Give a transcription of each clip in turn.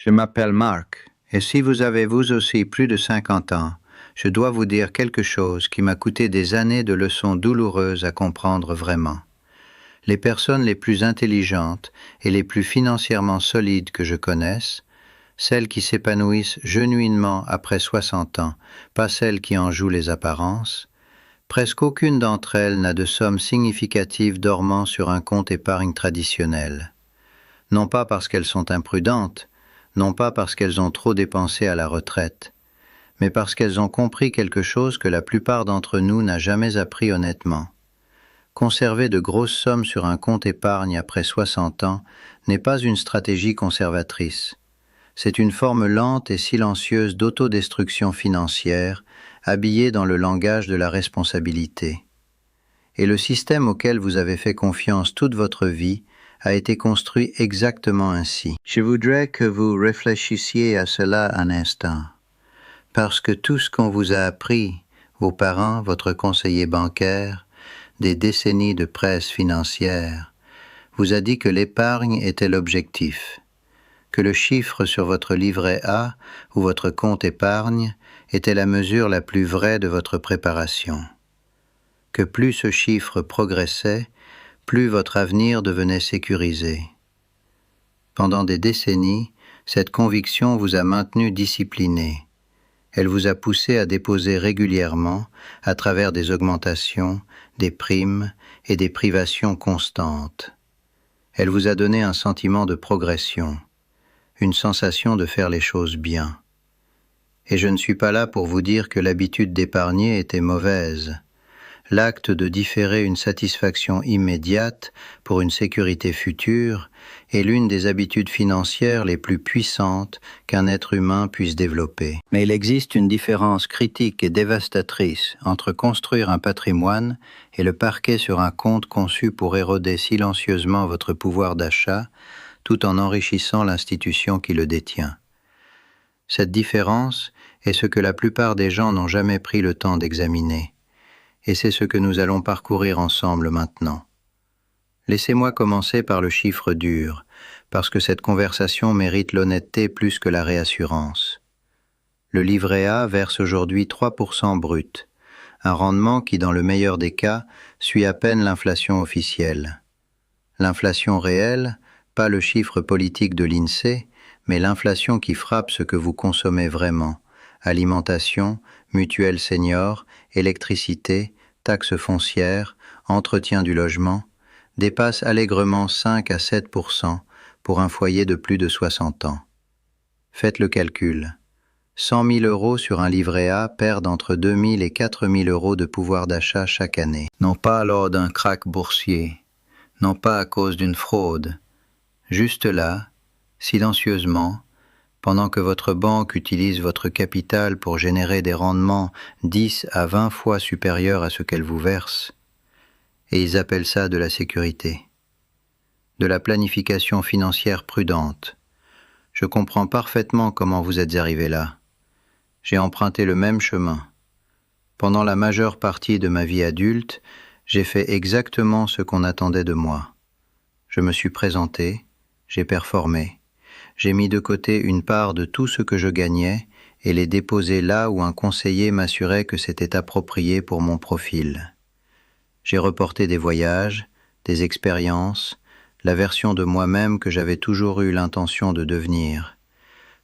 Je m'appelle Marc, et si vous avez vous aussi plus de 50 ans, je dois vous dire quelque chose qui m'a coûté des années de leçons douloureuses à comprendre vraiment. Les personnes les plus intelligentes et les plus financièrement solides que je connaisse, celles qui s'épanouissent genuinement après 60 ans, pas celles qui en jouent les apparences, presque aucune d'entre elles n'a de somme significative dormant sur un compte épargne traditionnel. Non pas parce qu'elles sont imprudentes, non pas parce qu'elles ont trop dépensé à la retraite, mais parce qu'elles ont compris quelque chose que la plupart d'entre nous n'a jamais appris honnêtement. Conserver de grosses sommes sur un compte épargne après 60 ans n'est pas une stratégie conservatrice. C'est une forme lente et silencieuse d'autodestruction financière, habillée dans le langage de la responsabilité. Et le système auquel vous avez fait confiance toute votre vie a été construit exactement ainsi. Je voudrais que vous réfléchissiez à cela un instant, parce que tout ce qu'on vous a appris, vos parents, votre conseiller bancaire, des décennies de presse financière, vous a dit que l'épargne était l'objectif, que le chiffre sur votre livret A ou votre compte épargne était la mesure la plus vraie de votre préparation, que plus ce chiffre progressait, plus votre avenir devenait sécurisé. Pendant des décennies, cette conviction vous a maintenu discipliné. Elle vous a poussé à déposer régulièrement, à travers des augmentations, des primes et des privations constantes. Elle vous a donné un sentiment de progression, une sensation de faire les choses bien. Et je ne suis pas là pour vous dire que l'habitude d'épargner était mauvaise. L'acte de différer une satisfaction immédiate pour une sécurité future est l'une des habitudes financières les plus puissantes qu'un être humain puisse développer. Mais il existe une différence critique et dévastatrice entre construire un patrimoine et le parquer sur un compte conçu pour éroder silencieusement votre pouvoir d'achat, tout en enrichissant l'institution qui le détient. Cette différence est ce que la plupart des gens n'ont jamais pris le temps d'examiner. Et c'est ce que nous allons parcourir ensemble maintenant. Laissez-moi commencer par le chiffre dur, parce que cette conversation mérite l'honnêteté plus que la réassurance. Le livret A verse aujourd'hui 3% brut, un rendement qui, dans le meilleur des cas, suit à peine l'inflation officielle. L'inflation réelle, pas le chiffre politique de l'INSEE, mais l'inflation qui frappe ce que vous consommez vraiment, alimentation, mutuelle senior, électricité, taxes foncières, entretien du logement, dépasse allègrement 5 à 7% pour un foyer de plus de 60 ans. Faites le calcul. 100 000 euros sur un livret A perdent entre 2 000 et 4 000 euros de pouvoir d'achat chaque année. Non pas lors d'un krach boursier, non pas à cause d'une fraude. Juste là, silencieusement, pendant que votre banque utilise votre capital pour générer des rendements 10 à 20 fois supérieurs à ce qu'elle vous verse, et ils appellent ça de la sécurité, de la planification financière prudente. Je comprends parfaitement comment vous êtes arrivé là. J'ai emprunté le même chemin. Pendant la majeure partie de ma vie adulte, j'ai fait exactement ce qu'on attendait de moi. Je me suis présenté, j'ai performé. J'ai mis de côté une part de tout ce que je gagnais et l'ai déposé là où un conseiller m'assurait que c'était approprié pour mon profil. J'ai reporté des voyages, des expériences, la version de moi-même que j'avais toujours eu l'intention de devenir,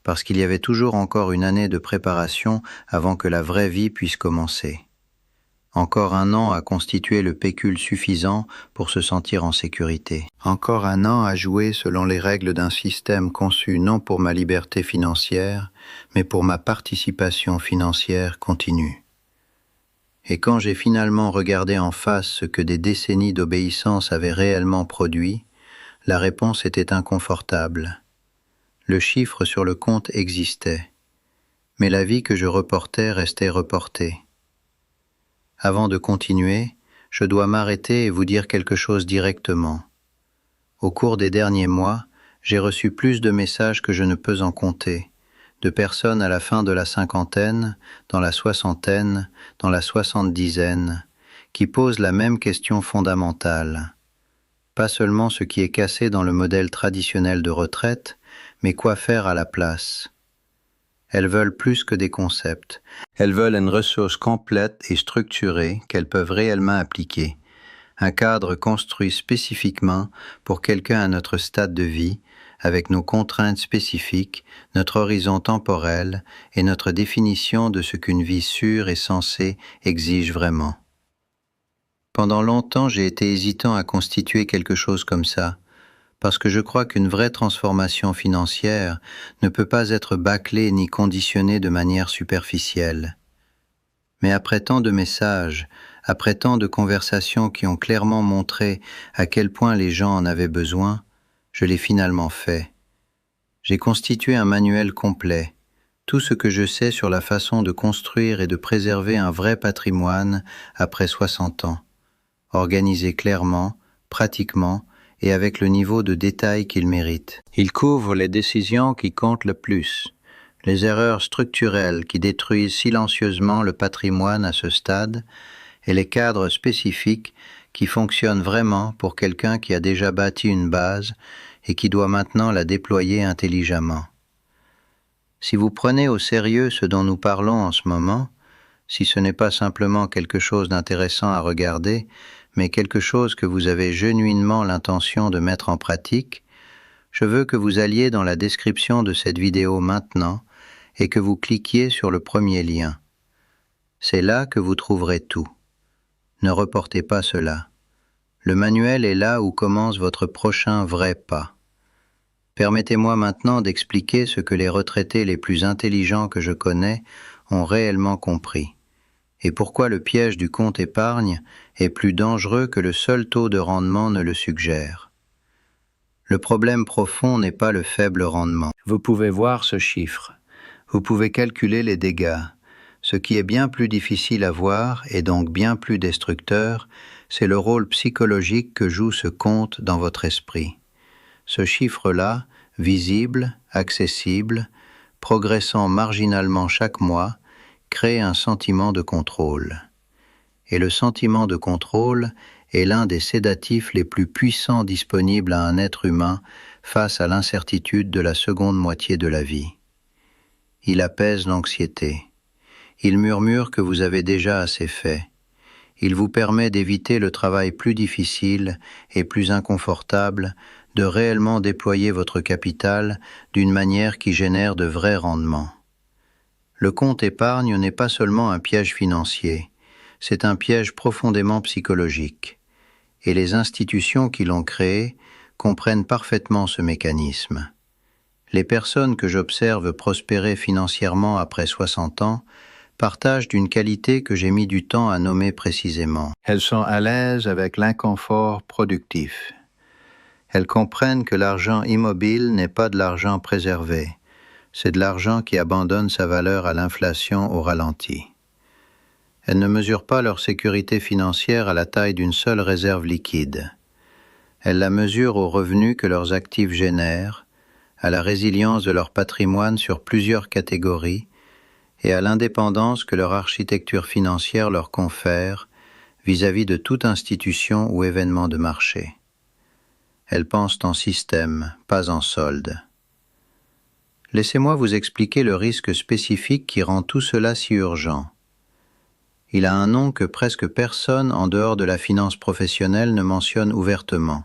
parce qu'il y avait toujours encore une année de préparation avant que la vraie vie puisse commencer. Encore un an à constituer le pécule suffisant pour se sentir en sécurité. Encore un an à jouer selon les règles d'un système conçu non pour ma liberté financière, mais pour ma participation financière continue. Et quand j'ai finalement regardé en face ce que des décennies d'obéissance avaient réellement produit, la réponse était inconfortable. Le chiffre sur le compte existait, mais la vie que je reportais restait reportée. Avant de continuer, je dois m'arrêter et vous dire quelque chose directement. Au cours des derniers mois, j'ai reçu plus de messages que je ne peux en compter, de personnes à la fin de la cinquantaine, dans la soixantaine, dans la soixante-dizaine, qui posent la même question fondamentale. Pas seulement ce qui est cassé dans le modèle traditionnel de retraite, mais quoi faire à la place? Elles veulent plus que des concepts. Elles veulent une ressource complète et structurée qu'elles peuvent réellement appliquer. Un cadre construit spécifiquement pour quelqu'un à notre stade de vie, avec nos contraintes spécifiques, notre horizon temporel et notre définition de ce qu'une vie sûre et sensée exige vraiment. Pendant longtemps, j'ai été hésitant à constituer quelque chose comme ça, parce que je crois qu'une vraie transformation financière ne peut pas être bâclée ni conditionnée de manière superficielle. Mais après tant de messages, après tant de conversations qui ont clairement montré à quel point les gens en avaient besoin, je l'ai finalement fait. J'ai constitué un manuel complet, tout ce que je sais sur la façon de construire et de préserver un vrai patrimoine après 60 ans, organisé clairement, pratiquement et avec le niveau de détail qu'il mérite. Il couvre les décisions qui comptent le plus, les erreurs structurelles qui détruisent silencieusement le patrimoine à ce stade et les cadres spécifiques qui fonctionnent vraiment pour quelqu'un qui a déjà bâti une base et qui doit maintenant la déployer intelligemment. Si vous prenez au sérieux ce dont nous parlons en ce moment, si ce n'est pas simplement quelque chose d'intéressant à regarder, mais quelque chose que vous avez genuinement l'intention de mettre en pratique, je veux que vous alliez dans la description de cette vidéo maintenant et que vous cliquiez sur le premier lien. C'est là que vous trouverez tout. Ne reportez pas cela. Le manuel est là où commence votre prochain vrai pas. Permettez-moi maintenant d'expliquer ce que les retraités les plus intelligents que je connais ont réellement compris, et pourquoi le piège du compte épargne est plus dangereux que le seul taux de rendement ne le suggère. Le problème profond n'est pas le faible rendement. Vous pouvez voir ce chiffre. Vous pouvez calculer les dégâts. Ce qui est bien plus difficile à voir et donc bien plus destructeur, c'est le rôle psychologique que joue ce compte dans votre esprit. Ce chiffre-là, visible, accessible, progressant marginalement chaque mois, crée un sentiment de contrôle. Et le sentiment de contrôle est l'un des sédatifs les plus puissants disponibles à un être humain face à l'incertitude de la seconde moitié de la vie. Il apaise l'anxiété. Il murmure que vous avez déjà assez fait. Il vous permet d'éviter le travail plus difficile et plus inconfortable de réellement déployer votre capital d'une manière qui génère de vrais rendements. Le compte épargne n'est pas seulement un piège financier, c'est un piège profondément psychologique. Et les institutions qui l'ont créé comprennent parfaitement ce mécanisme. Les personnes que j'observe prospérer financièrement après 60 ans partagent d'une qualité que j'ai mis du temps à nommer précisément. Elles sont à l'aise avec l'inconfort productif. Elles comprennent que l'argent immobile n'est pas de l'argent préservé, c'est de l'argent qui abandonne sa valeur à l'inflation au ralenti. Elles ne mesurent pas leur sécurité financière à la taille d'une seule réserve liquide. Elles la mesurent aux revenus que leurs actifs génèrent, à la résilience de leur patrimoine sur plusieurs catégories et à l'indépendance que leur architecture financière leur confère vis-à-vis de toute institution ou événement de marché. Elles pensent en système, pas en solde. Laissez-moi vous expliquer le risque spécifique qui rend tout cela si urgent. Il a un nom que presque personne en dehors de la finance professionnelle ne mentionne ouvertement.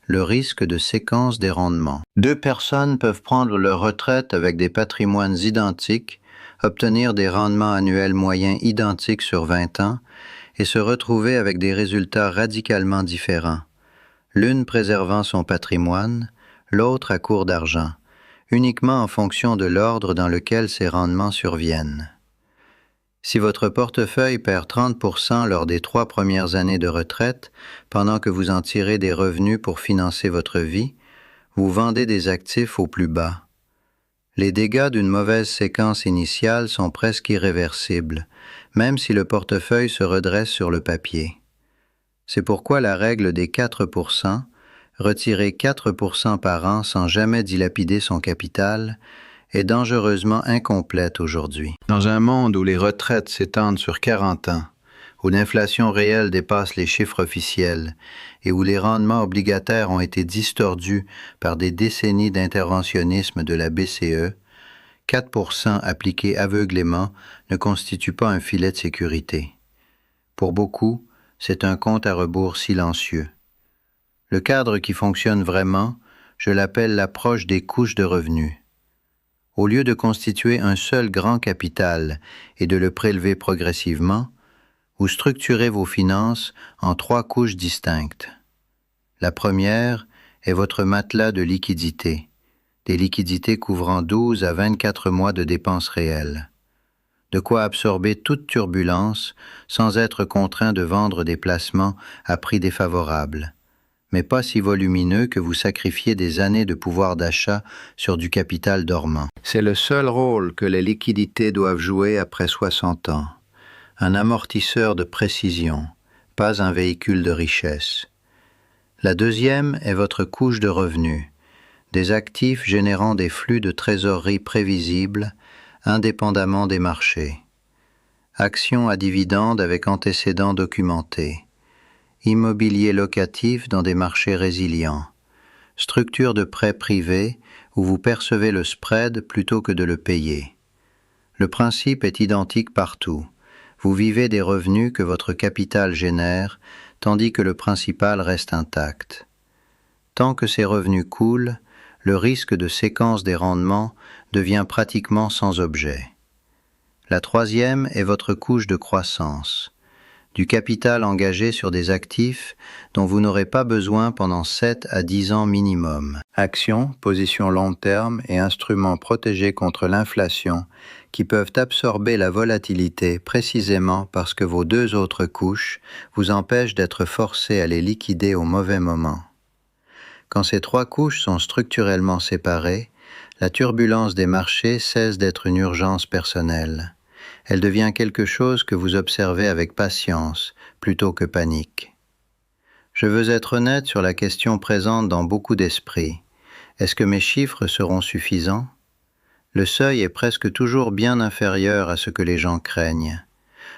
Le risque de séquence des rendements. 2 personnes peuvent prendre leur retraite avec des patrimoines identiques, obtenir des rendements annuels moyens identiques sur 20 ans et se retrouver avec des résultats radicalement différents. L'une préservant son patrimoine, l'autre à court d'argent, uniquement en fonction de l'ordre dans lequel ces rendements surviennent. Si votre portefeuille perd 30% lors des 3 premières années de retraite, pendant que vous en tirez des revenus pour financer votre vie, vous vendez des actifs au plus bas. Les dégâts d'une mauvaise séquence initiale sont presque irréversibles, même si le portefeuille se redresse sur le papier. C'est pourquoi la règle des 4%, retirer 4% par an sans jamais dilapider son capital, est dangereusement incomplète aujourd'hui. Dans un monde où les retraites s'étendent sur 40 ans, où l'inflation réelle dépasse les chiffres officiels et où les rendements obligataires ont été distordus par des décennies d'interventionnisme de la BCE, 4% appliqués aveuglément ne constitue pas un filet de sécurité. Pour beaucoup, c'est un compte à rebours silencieux. Le cadre qui fonctionne vraiment, je l'appelle l'approche des couches de revenus. Au lieu de constituer un seul grand capital et de le prélever progressivement, vous structurez vos finances en 3 couches distinctes. La première est votre matelas de liquidités, des liquidités couvrant 12 à 24 mois de dépenses réelles. De quoi absorber toute turbulence sans être contraint de vendre des placements à prix défavorables, mais pas si volumineux que vous sacrifiez des années de pouvoir d'achat sur du capital dormant. C'est le seul rôle que les liquidités doivent jouer après 60 ans. Un amortisseur de précision, pas un véhicule de richesse. La deuxième est votre couche de revenus, des actifs générant des flux de trésorerie prévisibles, indépendamment des marchés. Actions à dividendes avec antécédents documentés. Immobilier locatif dans des marchés résilients. Structure de prêts privés où vous percevez le spread plutôt que de le payer. Le principe est identique partout. Vous vivez des revenus que votre capital génère, tandis que le principal reste intact. Tant que ces revenus coulent, le risque de séquence des rendements devient pratiquement sans objet. La troisième est votre couche de croissance, du capital engagé sur des actifs dont vous n'aurez pas besoin pendant 7 à 10 ans minimum. Actions, positions long terme et instruments protégés contre l'inflation qui peuvent absorber la volatilité précisément parce que vos 2 autres couches vous empêchent d'être forcés à les liquider au mauvais moment. Quand ces 3 couches sont structurellement séparées, la turbulence des marchés cesse d'être une urgence personnelle. Elle devient quelque chose que vous observez avec patience plutôt que panique. Je veux être honnête sur la question présente dans beaucoup d'esprits. Est-ce que mes chiffres seront suffisants? Le seuil est presque toujours bien inférieur à ce que les gens craignent.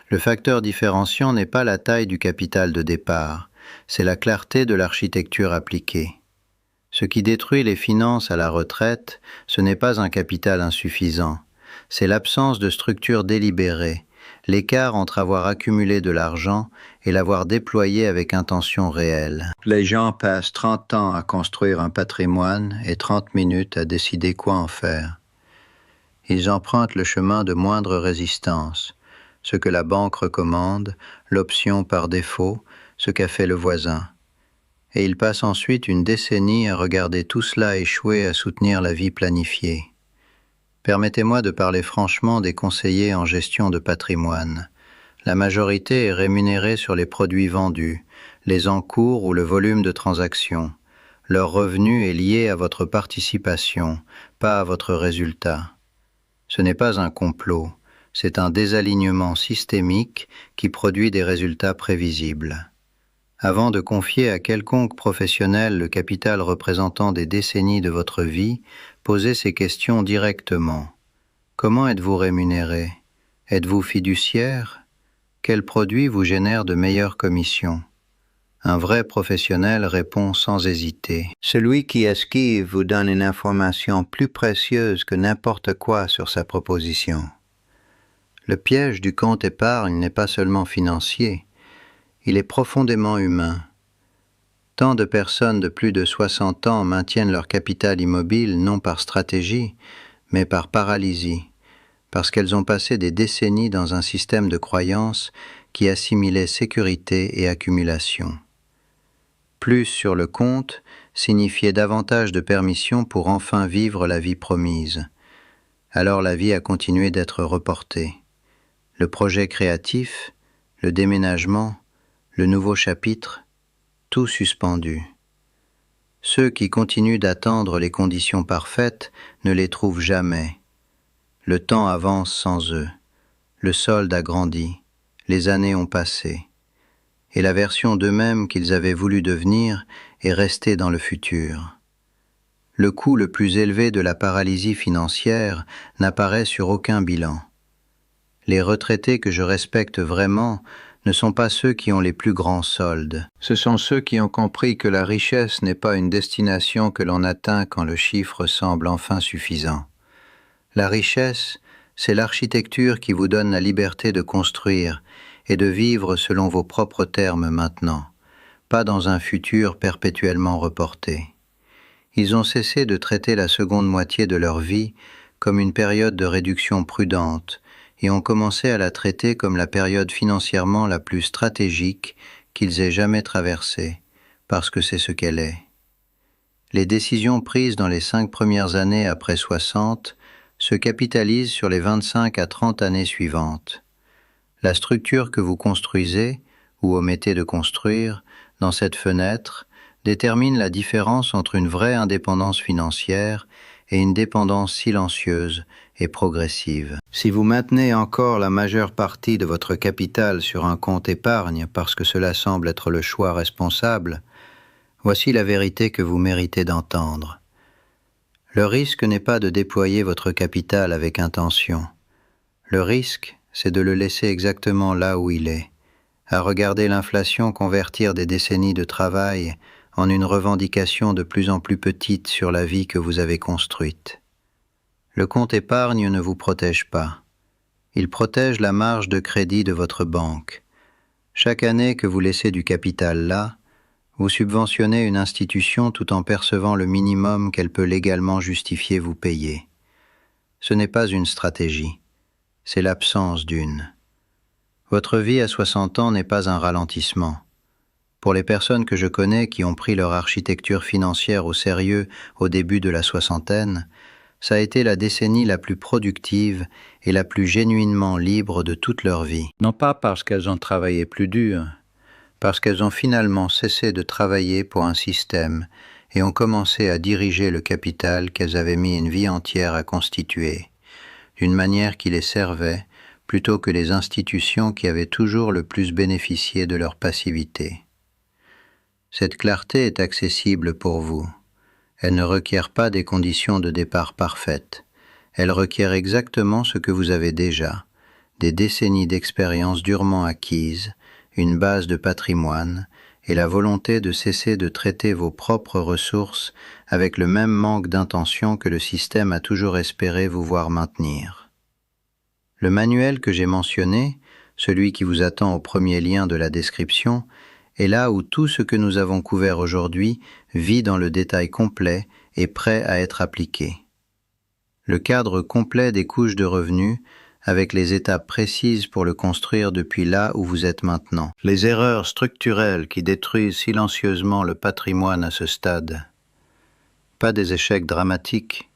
Le facteur différenciant n'est pas la taille du capital de départ, c'est la clarté de l'architecture appliquée. Ce qui détruit les finances à la retraite, ce n'est pas un capital insuffisant, c'est l'absence de structure délibérée, l'écart entre avoir accumulé de l'argent et l'avoir déployé avec intention réelle. Les gens passent 30 ans à construire un patrimoine et 30 minutes à décider quoi en faire. Ils empruntent le chemin de moindre résistance, ce que la banque recommande, l'option par défaut, ce qu'a fait le voisin. Et ils passent ensuite une décennie à regarder tout cela échouer à soutenir la vie planifiée. Permettez-moi de parler franchement des conseillers en gestion de patrimoine. La majorité est rémunérée sur les produits vendus, les encours ou le volume de transactions. Leur revenu est lié à votre participation, pas à votre résultat. Ce n'est pas un complot, c'est un désalignement systémique qui produit des résultats prévisibles. Avant de confier à quelconque professionnel le capital représentant des décennies de votre vie, posez ces questions directement. Comment êtes-vous rémunéré? Êtes-vous fiduciaire? Quel produit vous génère de meilleures commissions? Un vrai professionnel répond sans hésiter. Celui qui esquive vous donne une information plus précieuse que n'importe quoi sur sa proposition. Le piège du compte épargne n'est pas seulement financier, il est profondément humain. Tant de personnes de plus de 60 ans maintiennent leur capital immobile non par stratégie, mais par paralysie, parce qu'elles ont passé des décennies dans un système de croyances qui assimilait sécurité et accumulation. Plus sur le compte signifiait davantage de permission pour enfin vivre la vie promise. Alors la vie a continué d'être reportée. Le projet créatif, le déménagement, le nouveau chapitre, tout suspendu. Ceux qui continuent d'attendre les conditions parfaites ne les trouvent jamais. Le temps avance sans eux. Le solde a grandi. Les années ont passé. Et la version d'eux-mêmes qu'ils avaient voulu devenir est restée dans le futur. Le coût le plus élevé de la paralysie financière n'apparaît sur aucun bilan. Les retraités que je respecte vraiment ne sont pas ceux qui ont les plus grands soldes. Ce sont ceux qui ont compris que la richesse n'est pas une destination que l'on atteint quand le chiffre semble enfin suffisant. La richesse, c'est l'architecture qui vous donne la liberté de construire et de vivre selon vos propres termes maintenant, pas dans un futur perpétuellement reporté. Ils ont cessé de traiter la seconde moitié de leur vie comme une période de réduction prudente et ont commencé à la traiter comme la période financièrement la plus stratégique qu'ils aient jamais traversée, parce que c'est ce qu'elle est. Les décisions prises dans les 5 premières années après 60 se capitalisent sur les 25 à 30 années suivantes. La structure que vous construisez, ou omettez de construire, dans cette fenêtre, détermine la différence entre une vraie indépendance financière et une dépendance silencieuse et progressive. Si vous maintenez encore la majeure partie de votre capital sur un compte épargne parce que cela semble être le choix responsable, voici la vérité que vous méritez d'entendre. Le risque n'est pas de déployer votre capital avec intention. Le risque, c'est de le laisser exactement là où il est, à regarder l'inflation convertir des décennies de travail en une revendication de plus en plus petite sur la vie que vous avez construite. Le compte épargne ne vous protège pas. Il protège la marge de crédit de votre banque. Chaque année que vous laissez du capital là, vous subventionnez une institution tout en percevant le minimum qu'elle peut légalement justifier vous payer. Ce n'est pas une stratégie, c'est l'absence d'une. Votre vie à 60 ans n'est pas un ralentissement. Pour les personnes que je connais qui ont pris leur architecture financière au sérieux au début de la soixantaine, ça a été la décennie la plus productive et la plus genuinement libre de toute leur vie. Non pas parce qu'elles ont travaillé plus dur, parce qu'elles ont finalement cessé de travailler pour un système et ont commencé à diriger le capital qu'elles avaient mis une vie entière à constituer, d'une manière qui les servait plutôt que les institutions qui avaient toujours le plus bénéficié de leur passivité. Cette clarté est accessible pour vous. Elle ne requiert pas des conditions de départ parfaites. Elle requiert exactement ce que vous avez déjà, des décennies d'expérience durement acquises, une base de patrimoine et la volonté de cesser de traiter vos propres ressources avec le même manque d'intention que le système a toujours espéré vous voir maintenir. Le manuel que j'ai mentionné, celui qui vous attend au premier lien de la description, est là où tout ce que nous avons couvert aujourd'hui vit dans le détail complet et prêt à être appliqué. Le cadre complet des couches de revenus, avec les étapes précises pour le construire depuis là où vous êtes maintenant. Les erreurs structurelles qui détruisent silencieusement le patrimoine à ce stade. Pas des échecs dramatiques,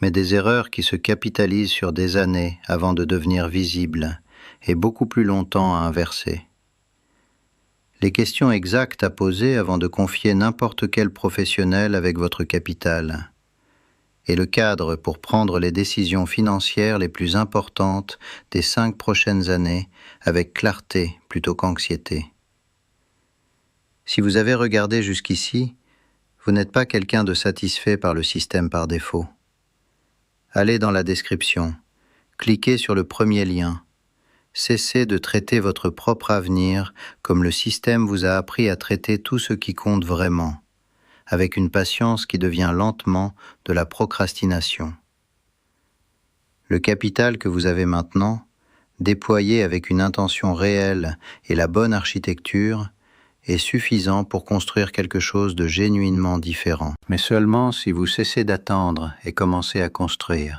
mais des erreurs qui se capitalisent sur des années avant de devenir visibles et beaucoup plus longtemps à inverser. Les questions exactes à poser avant de confier n'importe quel professionnel avec votre capital. Et le cadre pour prendre les décisions financières les plus importantes des 5 prochaines années avec clarté plutôt qu'anxiété. Si vous avez regardé jusqu'ici, vous n'êtes pas quelqu'un de satisfait par le système par défaut. Allez dans la description, cliquez sur le premier lien. Cessez de traiter votre propre avenir comme le système vous a appris à traiter tout ce qui compte vraiment, avec une patience qui devient lentement de la procrastination. Le capital que vous avez maintenant, déployé avec une intention réelle et la bonne architecture, est suffisant pour construire quelque chose de genuinement différent. Mais seulement si vous cessez d'attendre et commencez à construire.